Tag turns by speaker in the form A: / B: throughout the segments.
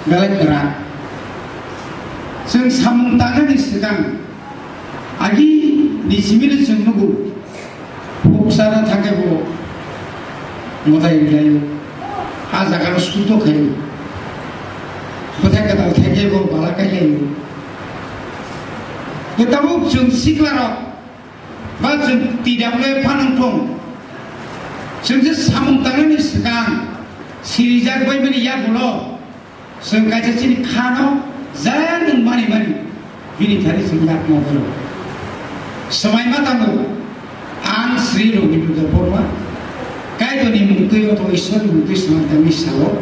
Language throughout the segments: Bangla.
A: galak gerak. Seng samung tangan di segang. Agi di sini seng nunggu. Buksana thake bo. Modai bilayu. Aja kalau suto kayu. Kodai kata thake bo balakai layu. Ketabu seng siklarok. Bajeng tidak boleh panangtong. Seng samung tangan di segang. Sirijak boy beri ya bulo. Seng kaca sini kano. Jangan mani bini tadi singkat mau belo. Semai matamu, ang Sri Rogi Buddha Purma, kaya tu ni mungkin atau Islam mungkin semata misal,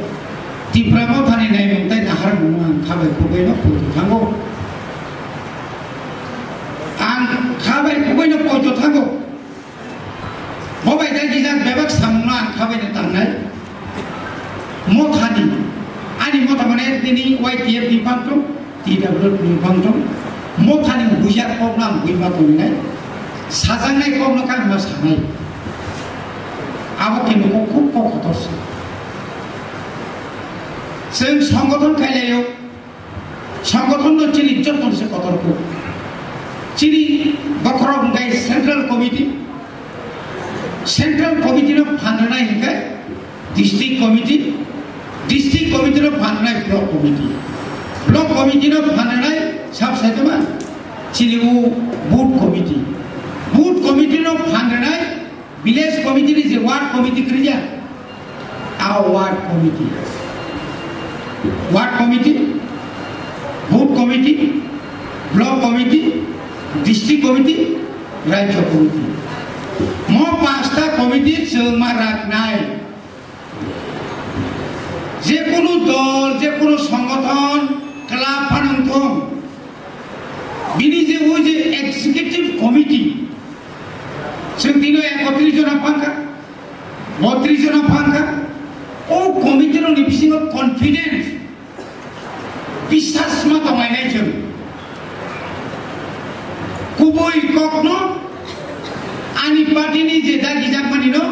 A: di pramo tani nai mungkin ahar bunga kabai kubai nak putu tanggo, ang kabai kubai nak putu tanggo, mobai dah kita bebas samuna kabai nak tangai, mau tani. Ani mau temannya ini YTF di Pantong, tidak boleh di Pantong. Mau tani bujat problem di Pantong ini, sajangai problem kan mas kami. Awak ini kok kotor. Seng sanggotan kaya yo, sanggotan tu ciri jatuh se kotor ko. Ciri bakrok ngai Central Committee no pandana hingga District Committee. District Committee no Pandanai Block Committee. Block Committee no Pandanai sab satu mana? Ciliwu Board Committee. Board Committee no Pandanai Village Committee ni Ward Committee kerja. Our Ward Committee. Ward Committee, Board Committee, Block Committee, District Committee, Rajya Committee. Mau pasta committee semarak naik. যে কোনো দল যে কোনো সংগঠন ক্লাব ফানন্তম বিনি যে ওই যে এক্সিকিউটিভ কমিটি जों दिनै 31 जना फांखा 32 जना फांखा ओ कमिटिनो नि बिसिङाव कन्फिडेन्स বিশ্বাস मा दंगायनाय जों गुबै ककनो आनि पार्टीनि जे दा गिजाकमानिनो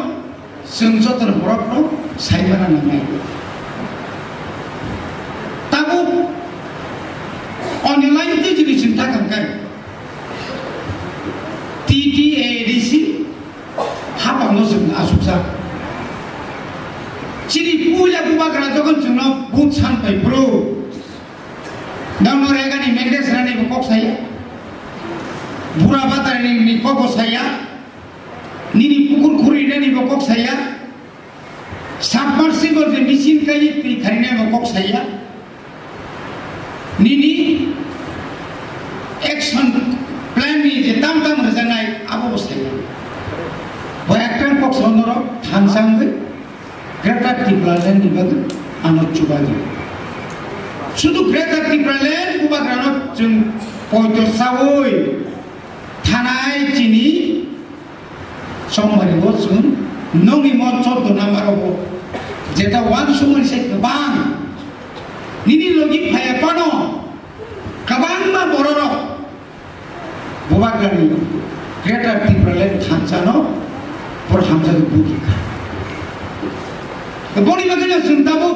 A: जों जतर बरफनो सायबाना नांनाय Online itu jadi ceritakan kan TTADC apa nusuk asuksa jadi punya kubakar jokan cuma but sampai pro dan mereka ni mendes rani bukok saya burabatar ni bukok saya nini pukul kuri ni bukok saya submersible je mesin kayi karena bukok saya nini action plan ni je tam rezanai apa bosnya bayakkan kok sonoro thansang be greater tiplan ni bag anot chubaji sudu greater tiplan kubagrano jung poitor sawoi thanai chini somari bosun nongi mochor do namaro jeta wan suman se bang nini logi phaya pano kabang ma bororo bubagani greater tiplan thansano por hamza du buki boni bagana suntabu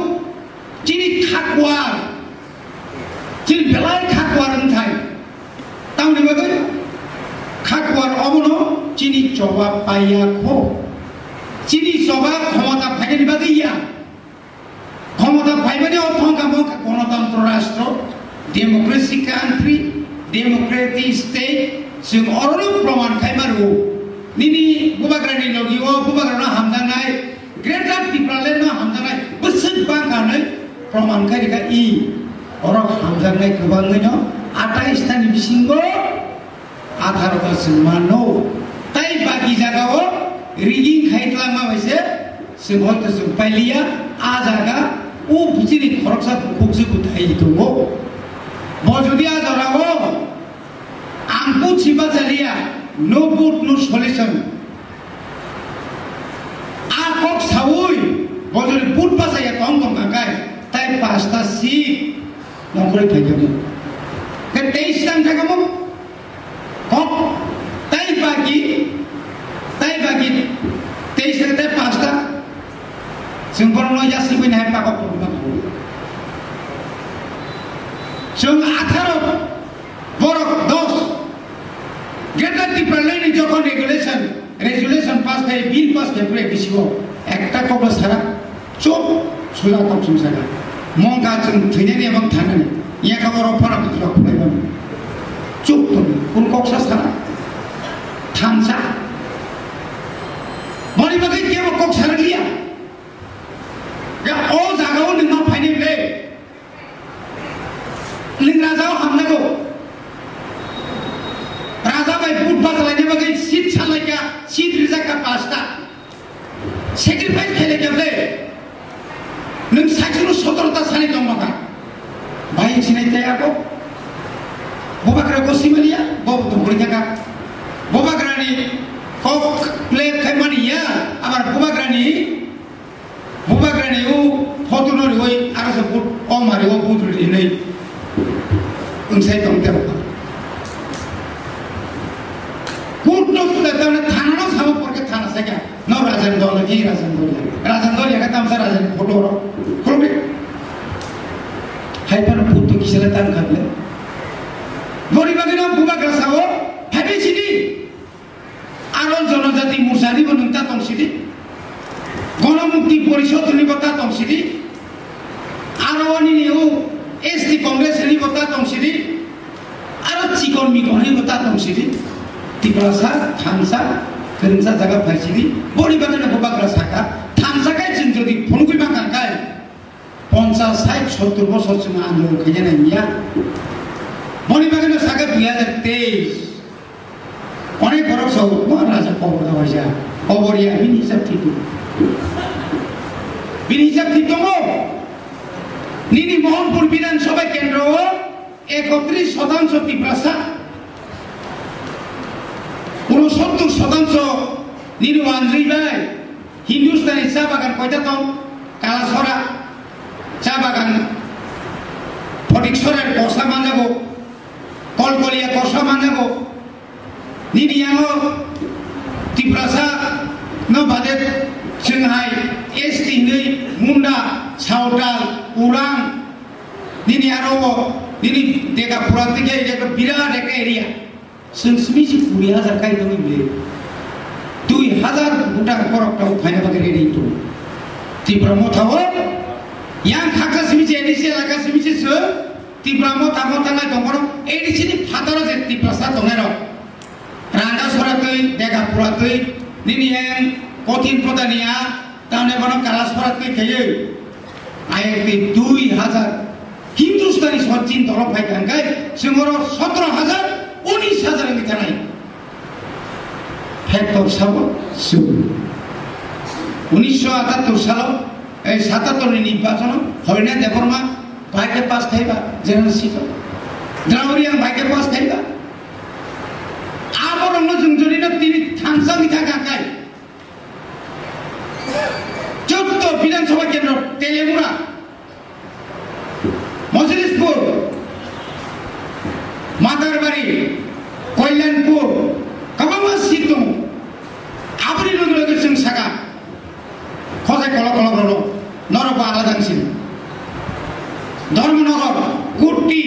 A: chini khakwar chini belai khakwar anthai tauni bagai khakwar obono chini choba paya kho chini choba khomata phagani bagai ya ক্ষমতা পাইবানি অর্থকামক গণতন্ত্র রাষ্ট্র ডেমোক্রেসি কান্ট্রি ডেমোক্রেটিক স্টেট जों अरल प्रमाण खाइमारु निनि गुबाग्रानि लगिओ गुबाग्राना हामजानाय ग्रेटार टिप्रालेना हामजानाय बोसोर बांगानै प्रमाण खाइरिका इ अरक हामजानाय गोबाङैनो 28 तानि बिसिंगो 18 तासिम मानो ताइ बाकी जागाओ रिगिं खाइतलामा बायसे जों हयतो जों पाइलिया आ जागा ও বুঝিনি খরচা খুবসে কোথায় দিতো বজদি আদরাবো আমকু ছিবা চালিয়া নো বুট নো সলিউশন আ কক সাউই বজদি বুট পাসাইয়া কম কম কাকাই তাই পাঁচটা সিট নকরে থাকবে কে 23 টাইম থাকবো কক তাই বাকি 23 টাইম পাঁচটা जों बरनो यासि फैनो हाय पाका प्रब्लेम जों 18 बरक 10 ग्रेटार त्रिपुरानि যখন রেজুলেশন পাস করে বিল পাস করে কিসিও একটা কবল সারা চোপ সুলা কপসম সারা মঙ্গা जों थैनायनि এবং थानायनि ইয়া খবর অফারা বিদ্রোহ ফলাইবাম চুপ তো কোন কক্সা সারা থানসা বড়ি বাকি কেবল কক্সা গিয়া या ओ जागाव नोंनाव फायनायले नों राजाव हाबनांगौ राजा बाय बुट बाजालायनाय बागै सीट सालायगा सीट रिजाका पासता सेक्रिफाइस खेलेगेबले नों साइखुनु 17ता सानै दं माका भाई सिनायथायाखौ बबाग्रा गसिमालिया बब दंबरियाका बबाग्रानि कक प्ले खायमानिया आबार बबाग्रानि u fotono oi ara se put o mari o put ri nei unsai tong te put no sudah tana thana sama porque thana se kya no rajan dol ya ka tam sa rajan photo ro khulbe hai pan put ki sele tan khatle gori bagina buba grasao habe chidi aron jonojati mursani bonunta tong sidi গণমুক্তি পরিষদ নিবতা তংসিদি আরওয়ানি নিউ এসটি কংগ্রেস নিবতা তংসিদি আর চিকন মিকন নিবতা তংসিদি ত্রিপুরাসা থানসা কেনসা জায়গা ফাইসিদি বড়ি বাগানে ববাগ্রা সাকা থানসাকায় जों যদি ফনুকুই বাগানকায় 50 60 70 বছর जों আন্দোলন খাইনে নিয়া বড়ি বাগানে সাকা 2023 অনেক বড় সব রাজা খবর দেওয়া যায় খবরিয়া বিনি হিসাব ঠিক বিনিজাব ঠিক দङ নিনি মোহনপুর বিধানসভা কেন্দ্র 31% ত্রিপুরাসা 69% নিনি আনজইবাই হিন্দুস্তানি চা বাগান কয়টা দं কালাসরা চা বাগান ফটিকসরের কষা মানজাবো কলকলিয়া কষা মানজাবো নিনি আङो Tripurasa no bade Shanghai ST nei Munda Saudal Urang nini arowo nini dega puratike ekta birat ekta area sensmisi 20,000 kai dong ible 2,000 buta korokta uphaina bage ready to Tripura mothawo yang khaka simisi edisi laka simisi se Tripura motha nai dongoro edisi ni phataro je Tripura sa dongero randa soratoi dega puratoi nini yang কঠিন প্রদানিয়া তাহলে বড় কালাসপাড়া থেকে খেয়ে আইএপি 2,000 হিন্দুস্তানি সচিন তরফ ভাই গাঙ্গায় সিংহর 17,000 19,000 এর মিঠাই ফ্যাক্টর সব 1978 সাল এই 77 নির্বাচন হরিণা দেববর্মা ভাইকে পাস খাইবা জেনারেল সিট দ্রাউরিয়ান ভাইকে পাস খাইবা আবার অন্য জনজনী তিনি থানসা মিঠা গাঙ্গায় 14 বিধানসভা কেন্দ্র তেলেমুরা মজলিসপুর মাতারবাড়ি কল্যাণপুর কবামা সিট दङ আবরি লোক जों সাগা খজাই কল কল রল নরবা আলাদাংসিন ধর্মনগর কুট্টি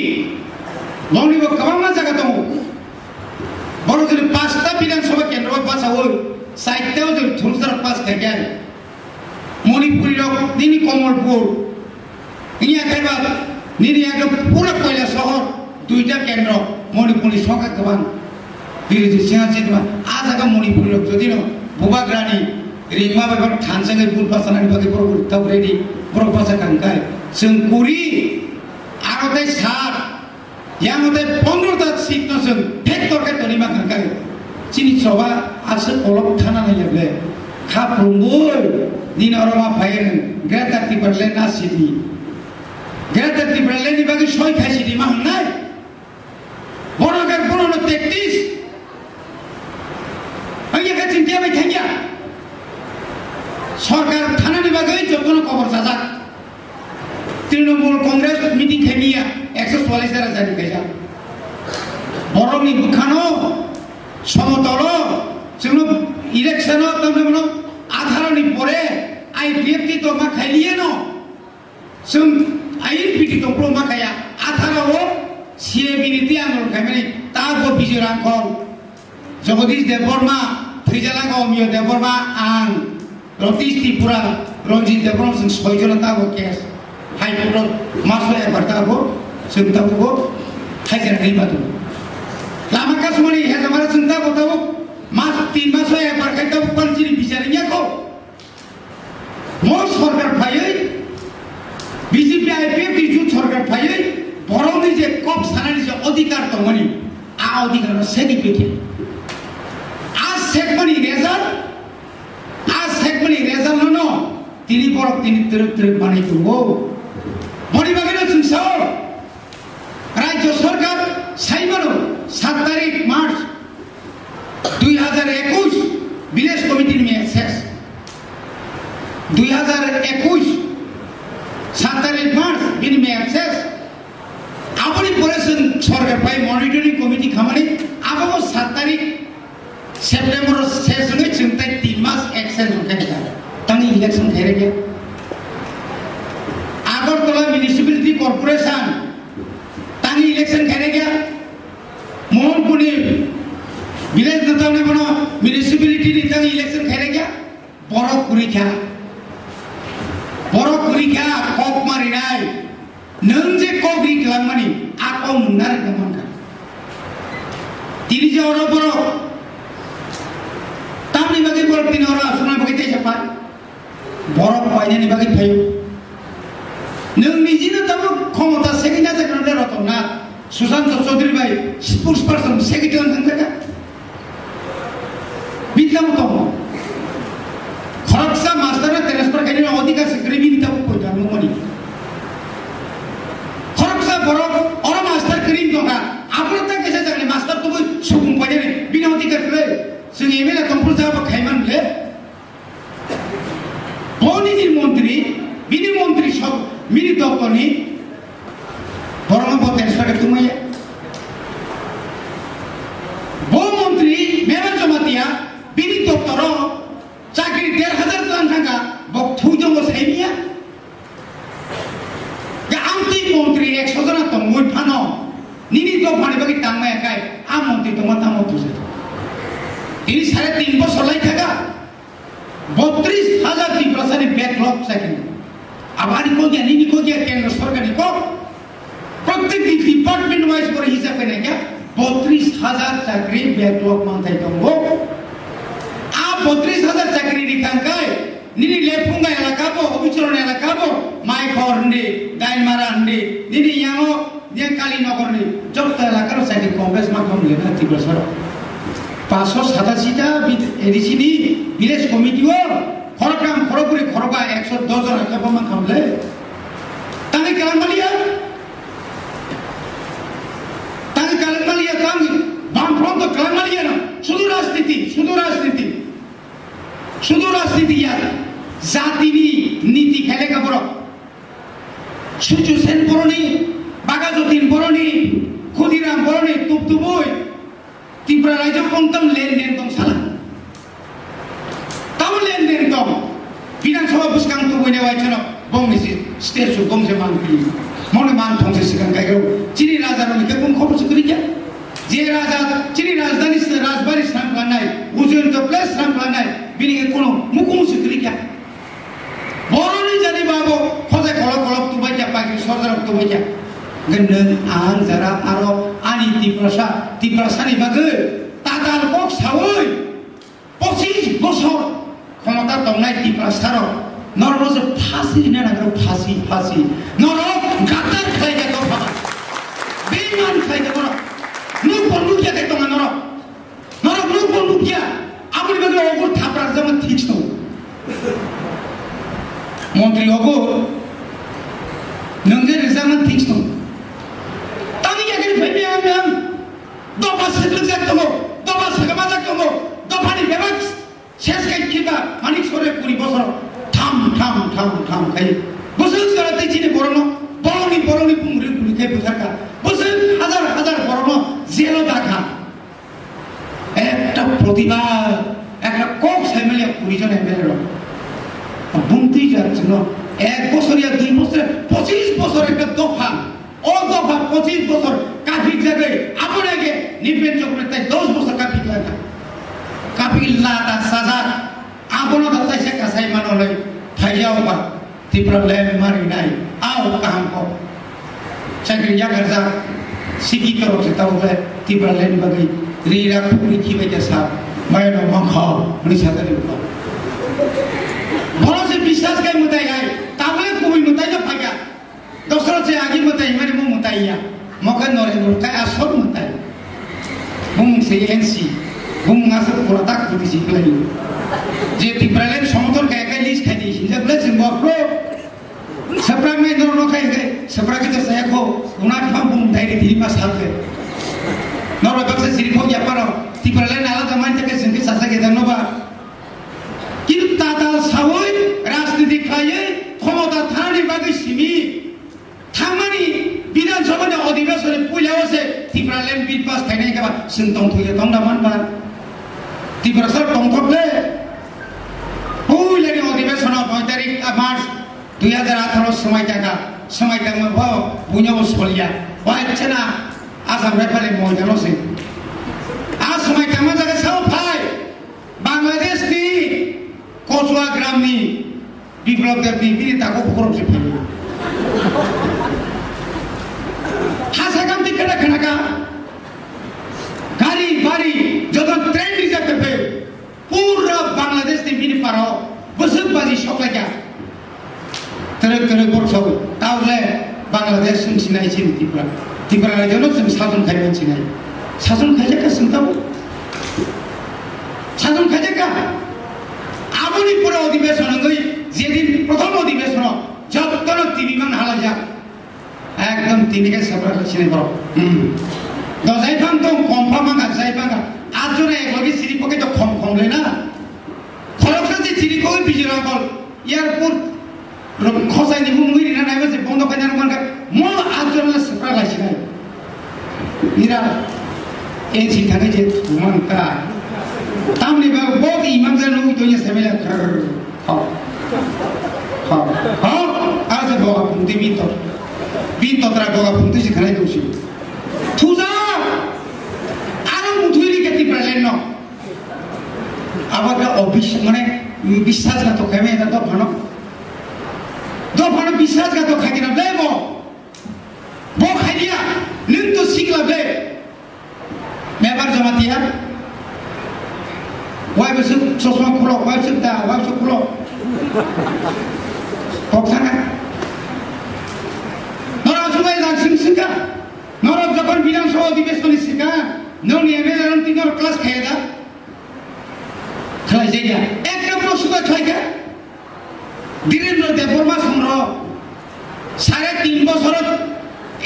A: লংনিব কবামা জায়গা दङ বড় যদি 5টা বিধানসভা কেন্দ্র বাঁচাও 60টাও যদি থুলসার পাস থাকে মণিপুরি নিনি কমলপুর ইয়া খাইবা নিনি একদম পুরো কয়লা শহর 2টা কেন্দ্র মণিপুরি সংখ্যা গোবাं বিরোধী সিংহাসিনা আজাগা মণিপুরি যদি বুবাগ্রানি রিংমা বাবার থানসাঙ্গে বুল পাসানানি বাকি বড় তাও রেডি বড় পাসা কাঙ্কায় जों কুড়ি আরতে 7 ইয়ামতে 15টা সিট ন जों ফেক্টরকে তরিমা কাঙ্কায় চিনি সভা আছে কলক থানা নাইলে খাপরুমবুর din oroma phayen greater Tripura na city greater Tripura ni bagi soi khai city ma nai bonagar 33 aya ka cintia bai thangya সরকার থানা ni bagi jotono খবর সাজা তৃণমূল কংগ্রেস মিটিং খাইমিয়া 144 টা জারি খাইয়া বরমি বুখানো সমতল जों ইলেকশন তমনে 18 नि পরে आईपीएफ की तो मा खाइलिए न जों आईपीटी तो प्रो मा खाया 18 CAB-ni aন্দোলন খাইমানি তাগো বিজয় রাংখল জগদীশ দেববর্মা थैजालागा अमिय देवबर्मा आं रतीश त्रिपुरा रंजित देवबर्मा जों सयजना तागो केस हाइकोर्टआव मासुल एबार तागो जों तागो हाजिरानि बादु लामा कासमानि हेजामारा जों तागो तागो मास 3 मास एबार खाय तागो पानजिनि बिचारियाखौ म सरकार फायै बीजेपी आईपीएफ दिजु सरकार फायै बर'नि जे कप सानानि जे अधिकार दंमोन आ अधिकार सेनि पेके segmeni result no tini borok tini teruk banai tunggu boni bagino sungso rajya sarkar saimano 7 तारीख मार्च 2021 village committee में access 2021 7 तारीख मार्च बिन में access अपनी परेशन सरकार पाई monitoring committee खामानी अब वो 7 तारीख September session में चिंता 3 मास एक्शन होता है तंग इलेक्शन ठहरे गया आगरतला म्युनिसिपैलिटी कॉर्पोरेशन तंग इलेक्शन ठहरे गया मोहनपुरी विलेज नेताओं ने बना म्युनिसिपैलिटी ने तंग इलेक्शन ठहरे गया बरकुरी क्या कॉक मारी नाय नंजे कॉक रिक्लाम मनी आपको मुन्नार कमान का तीन जाओ बरो तामनि बागै बरफ दिन और सुना बागै तेजापा बरफ बायनायनि बागै थायो नों निजिनो दाबो क्षमता सेकेन्डा जागोन रतना सुशांत चौधरी भाई स्पोर्ट्स पर्सन सेक्रेटारि थांथागा बिदाम दङ खरकसा मास्टर ट्रान्सफार खायनि अधिकार सेक्रेटारि बिदाम कयदा नमनि खरकसा बरफ और मास्टर करिम दङा आपन ता केसे जागले मास्टर तो सुबुं पायने बिना अधिकार करे जों एमएलए दंफोर जाबा खायमानले बनिनि मन्त्री बिनि मन्त्री सब मिनि दप्तरनि बरमा बतेरसाके तुमाया बो मन्त्री मेमन जमातिया बिनि दप्तर चाकरी 1000 लान थांगा बक थुजों साइमिया या आमति मन्त्री 100 जना तंगुइ फानो निनि दफानि बागै तांमाया काय आ मन्त्री तमा तामो तुसे ini 3.5 বছর লাই থাকা 32,000 ত্রিপুরাসানি ব্যাকলগ চাকরি আবার নিনি কো দিয়া কেন্দ্র সরকারি কো প্রত্যেক ডিপার্টমেন্ট ওয়াইজ করে হিসাব করে না 32,000 চাকরি ব্যাকলগ মানতাই দঙ্গো আ 32,000 চাকরি রিকাঙ্কাই নিনি লেফুঙ্গা এলাকাবো অবিচরণ এলাকাবো মাই খরন্ডি দাইমারা হন্ডি নিনি ইয়াঙ্গো যে কালীনগরনি যত এলাকার চাকরি কংগ্রেস মাধ্যম লেনা ত্রিপুরা 587টা এডিসিনি ভিলেজ কমিটিও খরকাম খরপুরি খরবা 110 জন কাপমান খামলে তানি কালমালিয়া তানি বামফ্রন্ট কালমালিয়া না শুধু রাজনীতি ইয়া জাতিনি নীতি খেলে কাপড় সুচু সেন বরণী বাগাজতিন বরণী ক্ষুদিরাম বরণী তুপতুবই त्रिपुरा राज्य पंतम लेन-देन दं साला ताम लेन-देन दं विधानसभा बुसकां तुबैनाय वाइचनो बंगनि स्टेचु गंसे मानफि मने मान थंसे सिगां गायगौ चिनि राजानि के बुं खबर सुकरि क्या जे राजा चिनि राजधानी राजबाड़ी स्नान खानाय उजन द प्लेस स्नान खानाय बिनि कोनो मुकुम सुकरि क्या बरनि जानि बाबो खजाय खलक तुबाय जा पागि सरजार तुबाय जा गनन आं जरा आरो आनि ত্রিপুরাসানি बागै तादाल बक सावै 25 বছর ক্ষমতা দंनाय ত্রিপুরাসাरो नरबो फासि ना नागरो फासि नरक गादार खायगा दफा बेमान खायगा बरो नु बन्नु क्या दे दङ नरक नु बन्नु क्या आबुनि बागै अगुर थाप्रा जमा ठीक छ मन्त्री अगुर नंगे रिजामा ठीक छ दफा सेटल जागो दफा सेगमा जागो दफानि बेबाक शेष गाय किबा मानिक सरे पुरी बसर थाम खाय बसर सराते जिने बरनो बरनि पुंग्रि पुरि खाय बुझाका बसर हजार बरनो जेलो दाखा একটা প্রতিভা একটা কক ফ্যামিলি পুরিজন এমএলএ বুনতেই যাচ্ছে না 1 বছর या 2 বছর 25 বছর একটা দফা ও দফা 25 বছর কাফি জায়গায় আপনাকে নিবেন চক্রে তাই 10 বছর কাফি লাগা কাফি লাতা সাজা আপন দাইছে কাসাই মানলে ফাইয়াও বা ত্রিপুরা ল্যান্ড মারি নাই আও কাহাম কো চাকরি জায়গা সিকি করছে তাহলে ত্রিপুরা ল্যান্ড বাকি রিরা পুরি কি বেজা সাহ মায়নো মখা উনি সাথে বলো যে বিশ্বাস কে মুতাই গায় তাহলে কবি মুতাই না ফাইয়া দশরা যে আগে মুতাই মানে মু মুতাইয়া মকা নরে মুতাই আসল মুতাই বুম সে এনসি বুম আসল পুরাতা কুদি শিখলাই যে ত্রিপুরালেন সমতল গায় লিস্ট খাই দিয়েছি যে বলে জিম্বাবুয়ে সপ্রা মে নরনো খাই গে সপ্রা কি তো সেখো উনার ফাম বুম দাইরে দিমা সাথে নরো বাক্সে সিরিফো ইয়া পারো ত্রিপুরালেন আলাদা মান থেকে সিনকে সাসাকে ধন্যবাদ কিন্তু তাতাল সাওই রাজনীতি খাইয়ে ক্ষমতা থানানি বাকি সিমি থামানি বিধানসভাতে অধিবেশনে পয়লা আছে ত্রিপুরালেন বিল পাস খাই নাই কাবা সিনতং থুয়ে তংডা মানবা ত্রিপুরা সর টং থকলে পয়লানি অধিবেশন 9 মার্চ 2018 সময় টাকা বুঝাব সলিয়া হচ্ছে না আসাম রেফারে ময়দান আছে আর সময় টাকা জায়গা সাও ভাই বাংলাদেশনি কচুয়া গ্রামনি বিপ্লব দেবনি বিনি তাকে খরচে ফেলি হাসা কাম দিকে রাখে নাকা গাড়ি বাড়ি যখন ট্রেন রিজার্ভ করবে পুরো বাংলাদেশ নি বিনি পারো বসবাজি সকালে তেরে তেরে করছ তাহলে বাংলাদেশ সিনাইছি ত্রিপুরার জন্য শাসন খাইবেন সিনাই শাসন খাইছে কা চিন্তাবো শাসন খাইছে কা আপনি পুরো অধিবেশন যেদিন প্রথম অধিবেশন যতক্ষণ তিনজন হালা যা একদম তিনকে সেপারেট ছিনে করো দজাই ফাং তো কমফা মাঙ্গা যাই ফাঙ্গা আজ জনে একলগে সিরিপকে তো খমলে না খরকটা যে সিরিপকে বিজরা কল এয়ারপোর্ট খসাই নিবু মুই না নাইবা যে বন্ধ করে না মানকা ম আজ জনে সেপারেট লাইছি না ইরা এই সিথাকে যে মানকা তামনি বা বহুত ইমাম জানো তো ये সেমেলা খাও আর যে বগা পুন্তি বিত তরা বগা পুন্তি যে খাই দউছি থুজা আর মুথুইলি কেতি প্রালেন ন আবার মানে বিশ্বাসঘাতক খাইবে এটা তো ভানো বিশ্বাসঘাতক খাইতে না লেব বো খাইয়া নিন তো শিখলা বে মেবার জমাতিয়া ওয়াই বসে চশমা খুলো ওয়াই বসে খুলো পক্ষানা নরা সুবাই জানসিং সিকা নরা যখন বিধানসভা অধিবেশন সিকা ননি এমএলএ তিনর ক্লাস খাইদা খাই যাইয়া একটা প্রশ্ন খাইকা বীরেন্দ্র দেববর্মা সংগ্রহ 3.5 বছর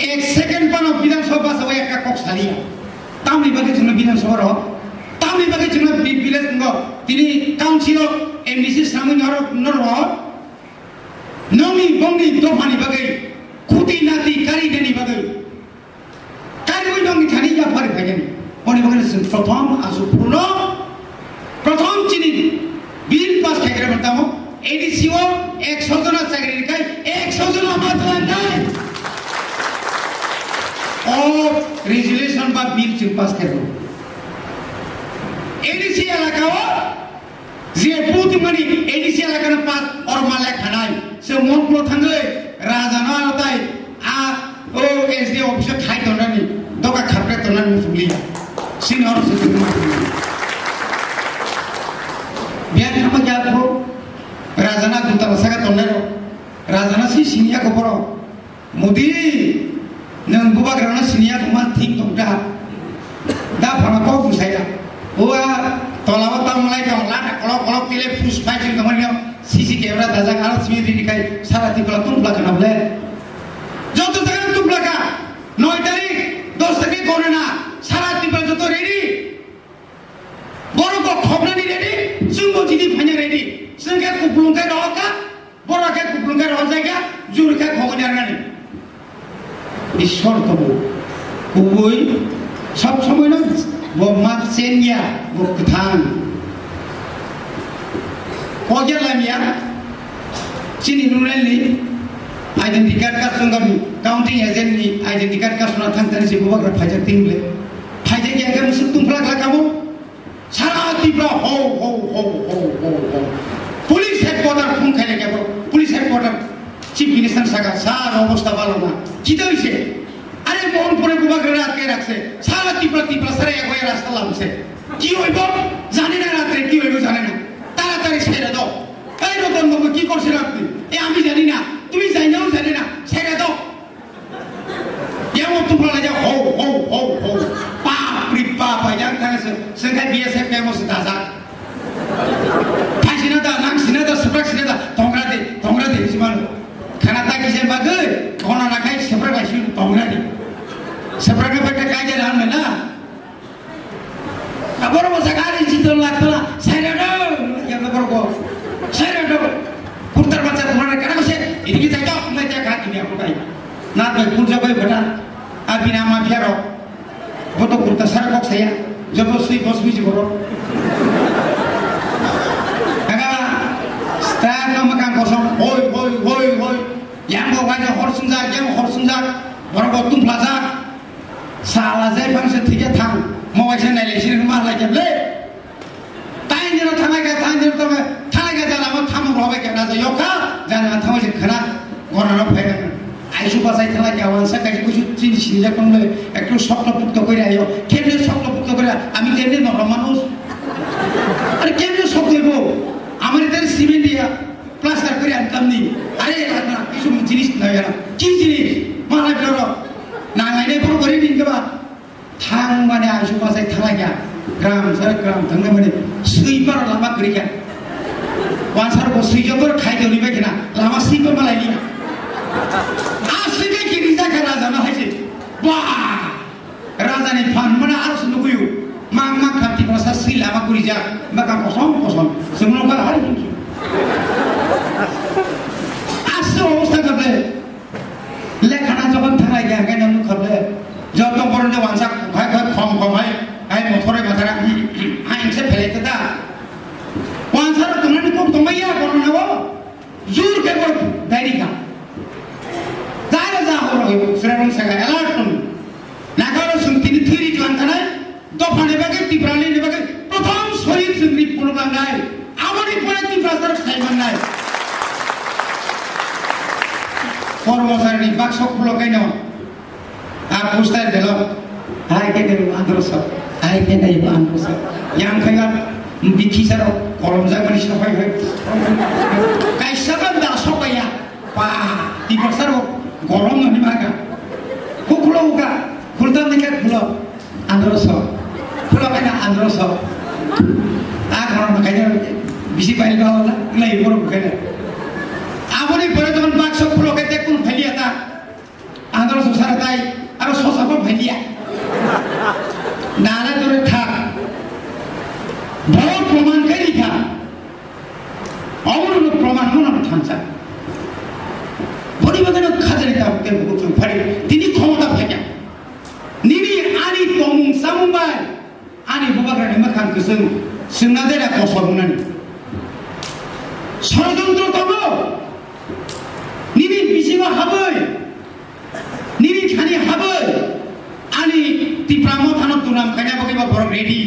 A: 1 সেকেন্ড পানো বিধানসভা সবাই একটা কক সারিয়া তামনি বাকি জন্য বিধানসভা রহ তামনি বাকি জন্য বিলেজ তিনি কাউন্সিলর এমডিসি সামনে নরহ নমি বঙ্গি দোফানি বাকি খুঁটি নাতি কারি দেনি বাকি কারি ওই নঙ্গি থানি যা ফারে ভাইজানি মনে বাকি প্রথম আসু পূর্ণ প্রথম চিনি বিল পাস খাইকে বলতাম এডিসিও 100 জন চাকরি খাই 100 জন মাত্র নাই ও রেজুলেশন বা বিল চিন পাস খাইবো এডিসি এলাকাও যে বুথ মানি এডিসি এলাকার পাস और মালে খানাই সে মনপুর থাকলে রাজানা তাই আ ও এসডি অফিসে খাই দনানি দকা খাপরে দনানি মুসলিয়া সিনহর সে বিয়ান খামা যাবো রাজানা দুটা সাগা তন্নেরো রাজানা সি সিনিয়া কপরো মোদি নং বুবা গ্রানা সিনিয়া কুমা ঠিক তোমটা দা ভাঙা বুঝাইয়া ওয়া তলাবা তামলাই কামলা কলক কলক তিলে ফুস ফাইটিং কমানিও সিসি ক্যামেরা দাজা কাল স্মিদি দিকাই সারা তিকলা তুমলা কানা বলে যত জায়গা তুমলা কা 9 তারিখ 10 তারিখ করে না সারা তিকলা যত রেডি বড় কো খবরানি রেডি সুঙ্গ জিদি ফাইনা রেডি সঙ্গে কুপলুঙ্গে রহকা বড়কে কুপলুঙ্গে রহ জায়গা জুরকে খবরানি আনানি ঈশ্বর কবু কবুই সব সময় না বমাত সেনিয়া বকথান ওজেলামিয়া চিনি নুরেলনি আইডেন্টি কার্ড কার সঙ্গে কাউন্টিং এজেন্ট নি Fajar di kan kasuna thang tani si buka ker fajar tingle. Fajar ki agam setung pelak kamu. Salah tibra ho. Police headquarter phone khai lagi police headquarter chief minister saga sar অবস্থা ভালো না কি হইছে আরে মোহনপুরে বুবাকে রাতকে রাখছে সারা তীব্র সারা এক হয়ে রাস্তা লাগছে কি হইব জানি না রাতে কি হইব জানি না তাড়াতাড়ি ছেড়ে দাও এই রতন বাবু কি করছেন আপনি আমি জানি না তুমি জানাও জানি না ছেড়ে দাও যেমন তোমরা লাগে হো বাপরে বাপ আইজান থাকছে সেটা বিএসএফ কেমন দাদা ফাইসিনা দা নাংসিনা দা সুপ্রাক্সিনা দা tongra de siman khana ta kise bagai khona na khai sepra gaisi tongra de sepra ka beta kai je ran na abor mo sagari jitol latla sairado ya ko sairado kurtar bacha tomra kana kose idiki tai to mai ta kha dini aku kai na bai kurja bai beta abina ma phero boto kurta sar kok saya jabo sui bosmi ji boro hoi yang mau kaja horsunjak orang botung plaza salah saya bangsa tiga tang mau aja nilai sini rumah lagi beli tain jero thalaga jalan mau tamu robe ke naza yoka jangan tamu sih kena orang apa ya aisyu pasai thalaga awan saya kaji kuju sini sini aja kan beli ekor soklo putko kiri ayo kemnya soklo putko kiri ami kemnya normal manus ada kemnya soklo ibu amari tadi simen dia plaster করে আনতাম নি আরে না কিছু জিনিস নাই না কি জিনিস মালাই বড় না লাইনে বড় করে দিন কেবা থাং মানে আইসু পাশে থালাগা গ্রাম সারা গ্রাম থাঙ্গে মানে সুইপার লামা করে গিয়া ওয়ানসার বো সুইজবর খাই দেও নিবে কিনা লামা সুইপার মালাই নি আসিবে কি রিজা কা রাজা না হাইছে বাহ রাজা নে ফান মানে আর শুনু কইও মাং খাতি বসা সুই লামা করি যা বাকা কসম সুমন কা হারি কি অবস্থা করবে লেখানা যখন থাকায় গিয়া কেন করবে যত বড় যে ওয়ানসা ভাই কম হয় আই মোটরে মাথারা আইনসে ফেলেতে দা ওয়ানসার তোমার কম তোমাইয়া করো না ও জোর কে বল দাইরিকা দাইরা যা হলো শ্রেণন সাগা অ্যালার্ট তুমি নাগারো সুন্তিনি থিরি জানতানা দফানে বাগে টিপ্রালি নেবাগে প্রথম শহীদ সুন্দরী পুরোটা নাই আমারই পরে টিপ্রাসার সাইমান নাই কর্মচারী বাক্স খুলো কেন আর পুস্তায় দিল আই কে দেব আন্দোলন আই কে দেব আন্দোলন ইয়াং খাইলা বিখিসার কলম জামানি সবাই হয় কাইসাবান দা সবাইয়া পা টিপ্রাসার গরম ননি মাগা খুলো উগা খুলতাম দিকে খুলো আন্দোলন খুলো কেন আন্দোলন আ গরম খাইলা বেশি পাইল না নাই বড় খাইলা আমনি পরে যখন বাক্স খুলো কেতে কোন ফেলিয়া তা আন্দোলন সারা তাই আর সসাপন ফেলিয়া নানা ধরে থাক বড় প্রমাণ করি খা অমূল্য প্রমাণ মনে থানসা পরিবারের খাজারে তাকে বুঝুন ফাড়ি তিনি ক্ষমতা ফেকা নিনি আনি তমুং সামুবাই আনি বুবাগারে মাখান কসং সিংনাদেরা কসবনানি ষড়যন্ত্র তব নিনি বিসিমা হাবই নিনি খানি হাবই আনি তিপ্রামো থানো দুনাম খাইনা বকিবা বড় রেডি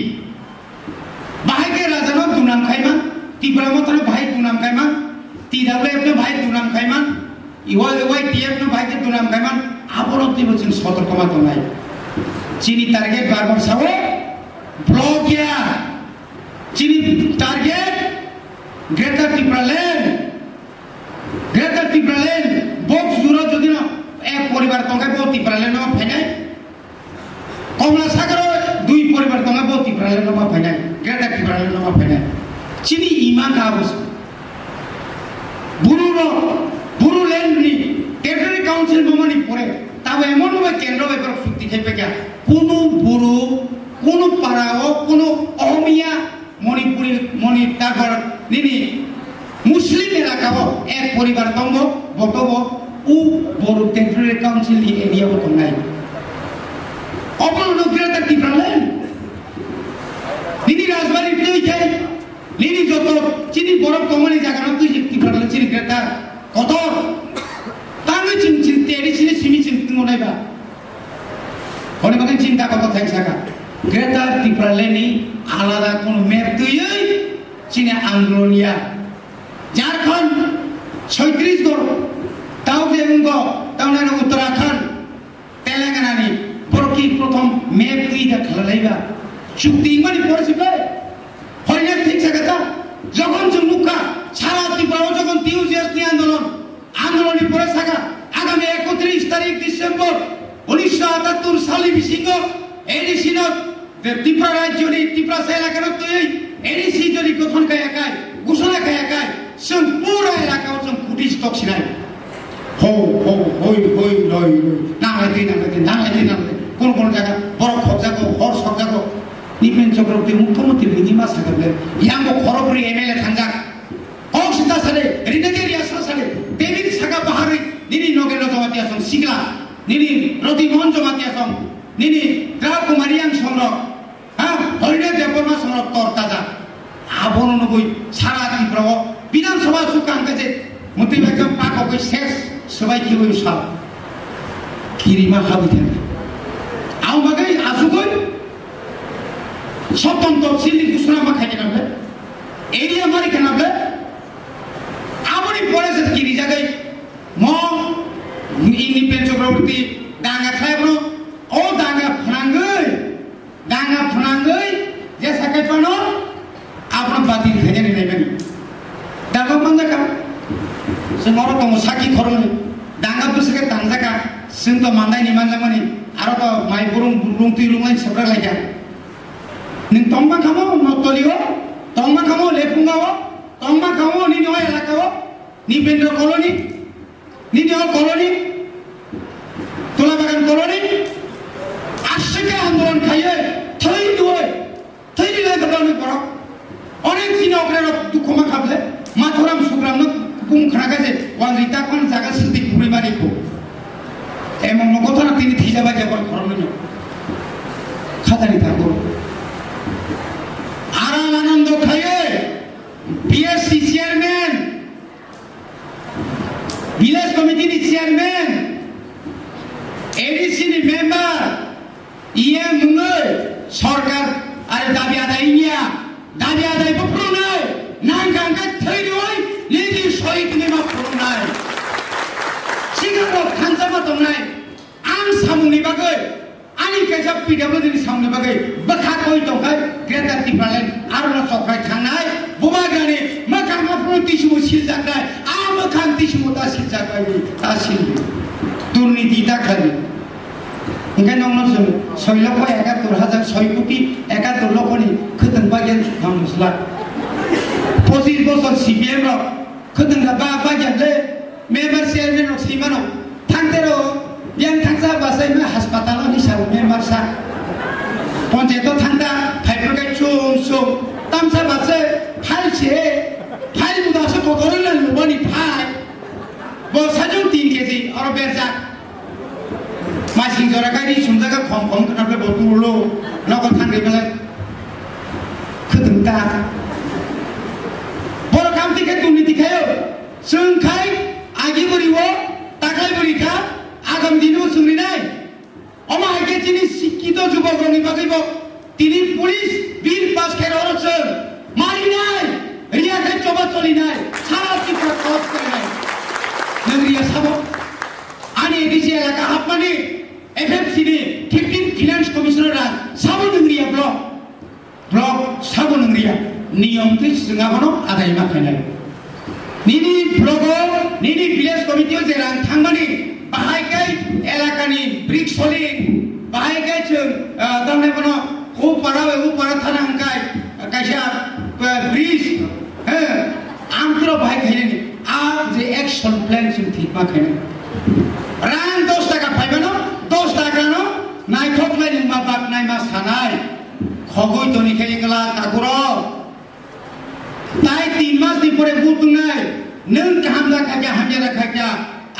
A: বাহাইকে রাজানো দুনাম খাইমা তিপ্রামো থানো ভাই দুনাম খাইমা TWF নো ভাই দুনাম খাইমা YTF নো ভাইকে দুনাম খাইমা আবরতি বলছেন সতর্কমা তো নাই চিনি টার্গেট বারবার সাবে ব্লক ইয়া চিনি টার্গেট গ্রেটার টিপ্রালেন বক্স জুরা যদি না এক পরিবার তঙ্গা বহুত টিপ্রালেন না ফাইনাই কমলা সাগর দুই পরিবার তঙ্গা বহুত টিপ্রালেন না ফাইনাই গ্রেটার টিপ্রালেন না ফাইনাই চিনি ইমান কাবস বুরু লেন্ডনি টেরিটরি কাউন্সিল মমনি পরে তাও এমন ভাবে কেন্দ্র ব্যাপার চুক্তি খেপে গিয়া কোন বুরু কোন পাড়াও কোন অহমিয়া মণিপুরি তারপর নিনি মুসলিম এলাকাও এক পরিবার তঙ্গ বক্তব্য ও বড় টেরিটরি কাউন্সিল এরিয়া বতো নাই অপর গ্রেটার টিপ্রালেন নিনি রাজবাড়ি তুই খাই নিনি যত চিনি বরফ কমনি জায়গা তুই টিপ্রালেন চিনি গ্রেটার কত তাঙ্গে চিনতে এরি চিনি সিমি চিনতে মনে বা হনে বাকি চিন্তা কত থাক সাকা গ্রেটার ত্রিপুরাল্যান্ডনি আলাদা কোন মেপ তৈরি চীনে আন্দোলনিয়া ঝাড়খণ্ড 36 গড় তাও দেবঙ্গ তাও না উত্তরাখণ্ড তেলেঙ্গানানি বরকি প্রথম মেপ তৈরি খালাইবা চুক্তি মানে পড়েছিবে হরিণা ঠিক সাকা যখন জম্মুকা সারা ত্রিপুরাও যখন টিউজিএসটি আন্দোলনী পরে থাকা আগামী 31 তারিখ ডিসেম্বর 1978 সালে বিশিঙ্গ এডিসি ত্রিপুরা রাজ্যনি ত্রিপুরা এলাকার তৈরি এডিসি যদি গঠন খায়াকায় ঘোষণা খায়াকায় जों পুরো এলাকাও जों পুলিশ দক্ষিণায় হো হো হই হই লই নাংলাইতে কোন কোন জায়গা বড় খবজাগো হর সবজাগো নিপেন চক্রবর্তী মুখ্যমন্ত্রী বিনিমা সাগরলে ইয়াঙ্গো খরবরি এমএলএ থাঙ্গা অক্সিতা সালে রিনেগের ইয়াসা সালে দেবীর সাগা বাহারি নিনি নগেন্দ্র জমাতিয়া সং সিগলা নিনি রতি মোহন জমাতিয়া সং নিনি দ্রাব কুমারিয়াং সংরক হ্যাঁ হরিণের দেববর্মা সংরক তর তাজা আবন নবই সারা ত্রিপুরা বিধানসভা সুকাং কাছে মন্ত্রী একদম পাক হয়ে শেষ সবাই কি হই সব কিরিমা হাবি থাকে আও বাগাই আসুগই স্বতন্ত্র সিলি ঘোষণা মাখাই কেনাবে এরিয়া মারি কেনাবে আমরি পরে যে কিরি জায়গায় ম ইন্ডিপেন্ডেন্ট চক্রবর্তী ডাঙ্গা খাইবো ও ডাঙ্গা ফনাঙ্গই যে সাকাই পানো আপনার বাতিল খেয়ে নেবেন ডাঙ্গা মানজাকা जों आरो दङ साखि खरं डांगा बुसके दांजाका जों तो मानदाय नि मानजामानि आरो तो माइ बुरुं बुरुं तिरुंलाय सबरा लायगा नों तंबा खामो नतलियो तंबा खामो लेपुंगाओ तंबा खामो नि नय एलाकाओ नि बेन्द्र कलोनी नि नय कलोनी तुलाबागान कलोनी आशिके आंदोलन खायो थै दिलाय गबलानो बर अनेक दिन अग्रेर दुखमा खाबले माथुराम सुग्राम बुं खनागाजे वांरिता कोन जागा सिद्धि पुरि बारिखौ एमन नगथना तिनि थैजाबा जेबल खरमनो खादानि थागौ आराम आनंद खायो बीएससी चेयरमैन विलेज कमिटी नि चेयरमैन एडीसी नि मेंबर इए मुङै सरकार आरो दाबि आदाय बफ्रुनाय नांगांगा थैदोय लिदि शहीद नेमा फुरुनाय सिगाङाव खानजामा दंनाय आं सामुनि बागै आंनि केजा पिडब्लिउडि नि सामुनि बागै बखाखै दंखाय ग्रेटार त्रिपुरालेण्ड आरो सख्राय थांनाय बुबागानि मोखांमा प्रतिसुमु सिलजानाय आ मोखां तिसुमु दा सिलजाबाय दा सिल दुर्नीति दाखालि ओंखायनो जों 6,71,6 कोटी 71 लक्षनि खोदों बागेन मस्ला 25 বছর সিপিএম র খদংরা বাগেলে মেম্বার চেয়ারম্যান র সিমানো থাংতেরো ইয়াং থাংসা বাসাই মে হাসপাতাল নি সাউ মেম্বার সা পঞ্চায়েত থাংদা ফাইফরগাই চুম তামসা বাসে ফাইল মুদাসে কতরলে লবনি ফাই বসাজু 3 কেজি আর বেরজা মাসিং জরাকানি সুমজাগা খম কনাবে বতুলো নগর থাংগে বেলা খদংতা के दुर्नीति खायो जों खाय आगे बरिवो ताकाय बरिखा आगाम दिनो सुंलिनाय अमा आगे जिनि शिक्षित जुबकनि बागैबो तिनि पुलिस बिल पास खेरहरसो मारिनाय रियाखै चबा चलिनाय सारा टिका कस करनाय नगरिया साबो आनि एडिसि एलाका हाबमानि एफएमसी नि 15 फाइनेंस कमिशनार साबो नगरिया ब्लक साबो नगरिया नियम थै जोंहाबो आदाय माखायनाय निनी ब्लगो निनी विलेज कमिटियाव जेरां थांमानि बाहायगाय एलाकानि ब्रिक सलिं बाहायगाय जों दामनाय बनो उ पारा थानांगाय कायसा ब्रिज हो आंत्र बाहायखायनि आ जे एक्शन प्लान जों थिपा खायनो रां 10 टाका फायबानो 10 टाकानो नायथकलाय मा बागनाय मा सानाय खगय तनिखाय गला ताकुरो ताई 3 मास नि परे बुतुंनाय नों हामजा खाया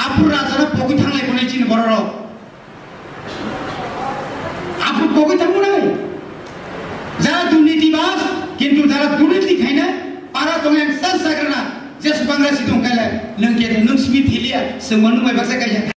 A: आपुर राजारा पगै थांलाय फैलाय चिन बरर आपुर पगै थांनाय যারা দুর্নীতিবাজ কিন্তু যারা দুর্নীতি খায় না পারা দंग सास जाग्राना जेसेबां रासि दं गायलाय नों गेदे नों स्मिथ हिलिया सोंमोन नों मायबा जागाय